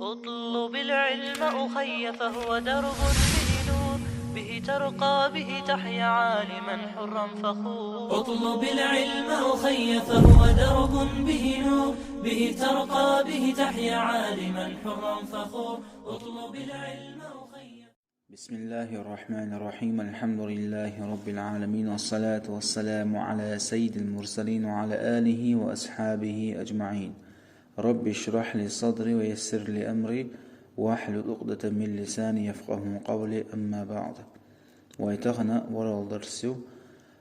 اطلب العلم أخي فهو درب به نور، به ترقى به تحيا عالما حرا فخور. اطلب العلم أخي فهو درب به نور، به ترقى به تحيا عالما حرا فخور. اطلب العلم أخي. بسم الله الرحمن الرحيم. الحمد لله رب العالمين، والصلاة والسلام على سيد المرسلين وعلى آله وأصحابه أجمعين. رب اشرح لي صدري ويسر لي أمري واحلل عقدة من لساني يفقه قولي. أما بعد، ويتغنى ورا الدرس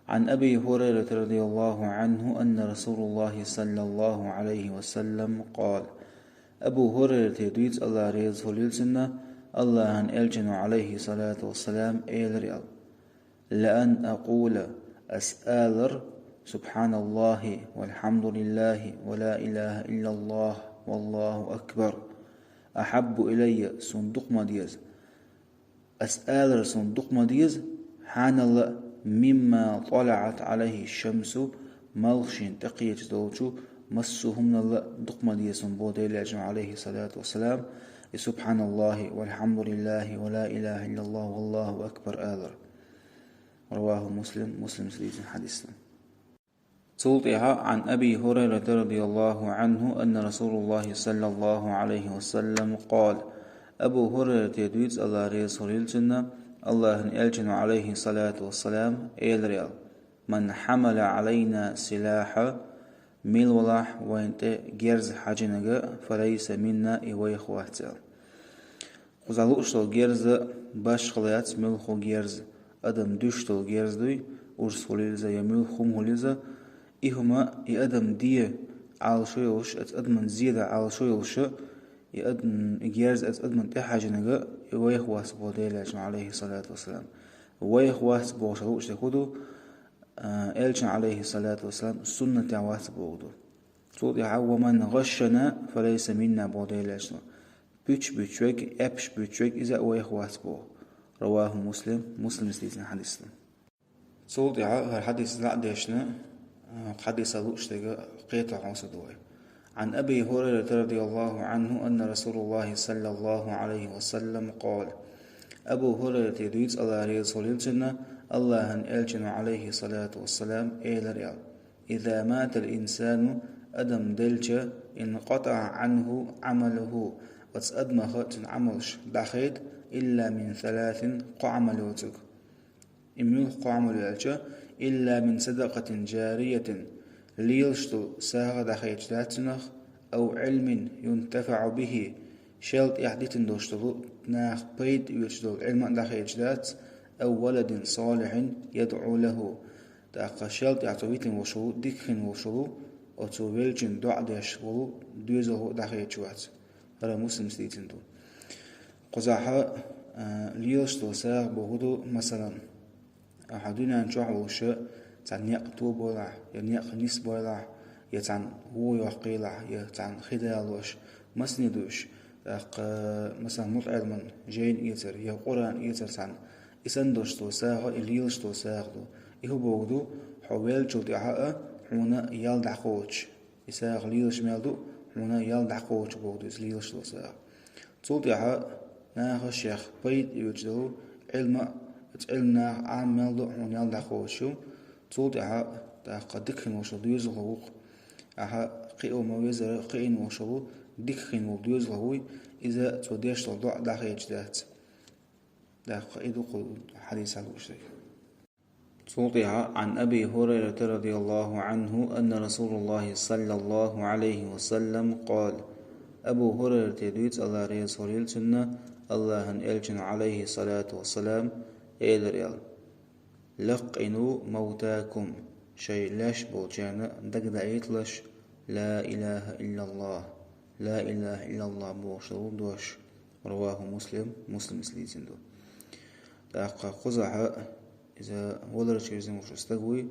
عن أبي هريرة رضي الله عنه أن رسول الله صلى الله عليه وسلم قال: أبو هريرة يدويت الله ريز هليلسنا الله أن ألجن عليه الصلاة والسلام ريال لأن أقول أسألر سبحان الله والحمد لله ولا إله إلا الله والله أكبر أحب إلي صندوق مديز أسألر صندوق مديز حان الله مما طلعت عليه الشمس ملخشين تقية دوجو مسهم الله دق مديز بوديل عليه الصلاة والسلام سبحان الله والحمد لله ولا إله إلا الله والله أكبر آذر. رواه مسلم سليز حديثنا. تولطها عن أبي هريرة رضي الله عنه أن رسول الله صلى الله عليه وسلم قال: أبو هريرة يدويت الله ريس هريلتنا الله ألجن عليه الصلاة والسلام ريال من حمل علينا سلاحا ميل ولاح وانت جرز حاجنغا فليس منا إيويخ واحتل. قزالوشتل جرز باش خليات ملخو جرز أدم دوشتل جرز دوي ورس هليلزا يميل خم هليلزا إهما يأدم دي على شويلش أدمن زيادة على شويلش يأدم جرز أدمن تحاجنغا إيويخ واحتل ديلاج عليه الصلاة والسلام. ويخ واحتل بوشلوش تكودو إلشن عليه الصلاة والسلام سنة عوات بوغدو. تقول ومن غشنا فليس منا بوديلاشنا بيتشوك أبش بيتشوك إذا ويخوات بو. رواه مسلم سليتنا حديثنا. تقول الحديث لا ديشنا حديث لوش قيطع عصدوي. عن أبي هريرة رضي الله عنه أن رسول الله صلى الله عليه وسلم قال: أبو هريرة يدويت الله ريز هليلتنا الله أن ألجن عليه الصلاة والسلام ريال إذا مات الإنسان أدم دلجة انقطع عنه عمله وتأدمخ تنعملش دخيد إلا من 3 قعملوتك إميل قعملوتك إلا من صدقة جارية ليلشتو ساغ دخيد داتنخ أو علم ينتفع به شلت يحديثن دوشتلو ناخ بيد يوشتلو علم دخيد دات أو ولد صالح يدعو له تأقى شلت يعطويتن وشلو ديكخن وشلو وتوبيلجن دعا ديشغلو دوزه دخيد شوات. هذا مسلم سليتن دو قزاحة ليلشتو ساغ بهدو مثلا أحدنا نشوح وشاء تان يقتو بولا ينيق نيس بولا يتان هو يوقيلا يتان خدالوش مسندوش مثلا مطعل من جين يتر يا قرآن يتر تان إسندوشتو ساغ إليلشتو ساغ دو إهو بوغدو حويل جلدعاء حونا يالدع قوش إساغ ليلش مالدو حونا يالدع قوش بوغدو إسليلشتو ساغ تولدعاء ناخ الشيخ بيت يوجدو علمنا عام مالدو حونا يالدع قوشو تولدعاء تاقى دكخن وشو ديوز الغوق أها قيئو مويزر قيئن وشو دكخن وديوز الغوي إذا توديش تلدع داخل يجدات داخل إدو حديث على الوشي. سلطها عن أبي هريرة رضي الله عنه أن رسول الله صلى الله عليه وسلم قال: أبو هريرة يدويت الله ريز هريلتنا الله أن ألجن عليه الصلاة والسلام ريال لقنوا موتاكم شيء لاش بولجانا دقدعيتلش لا إله إلا الله لا إله إلا الله بوشلو دوش. رواه مسلم سليزن دو. تاقى قزعة إذا ولرش يزن وش استقوي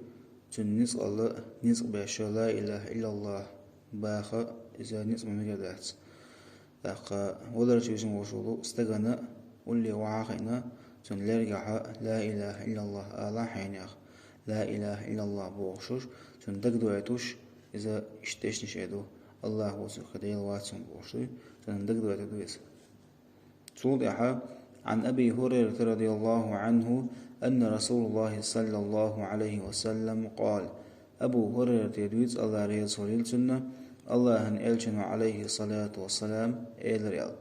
تنسق الله نسق باشا لا إله إلا الله باخا إذا نسق ممجدات تاقى ولرش يزن وشلو استقنا واللي وعاقنا تنلرقع لا إله إلا الله الله حينيخ لا إله إلا الله بوشوش تندقدو عيتوش إذا اشتشنش عدو الله وسوخ ديل واتسون بوشي تندق دوات دويس توضح عن أبي هريرة رضي الله عنه أن رسول الله صلى الله عليه وسلم قال أبو هريرة يدويت الله رسول الجنة الله أن ألجن عليه الصلاة والسلام إلريال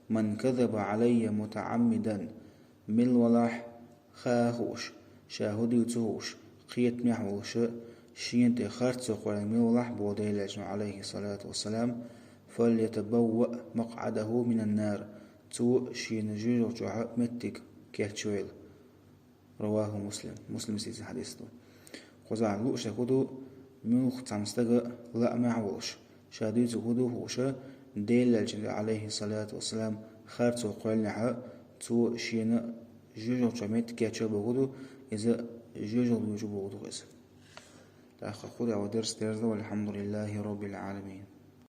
من كذب علي متعمدا من ولح خاهوش شاهدي وتهوش قيت محوش شين تخرت قرن من ولح بودي الألجن عليه الصلاة والسلام فليتبوأ مقعده من النار تو شين جيجو جوها متك كيرتشويل رواه مسلم سيزي حديثه قزع لوش كدو موخ تمستغ لا معوش شاديت كدو هوشا ديل الجن عليه الصلاة والسلام خارتو قولنها تو شين جيجو جميت كيرتشو بغدو إذا جيجو بيجو بغدو غيز تأخذ خذ درس والحمد لله رب العالمين.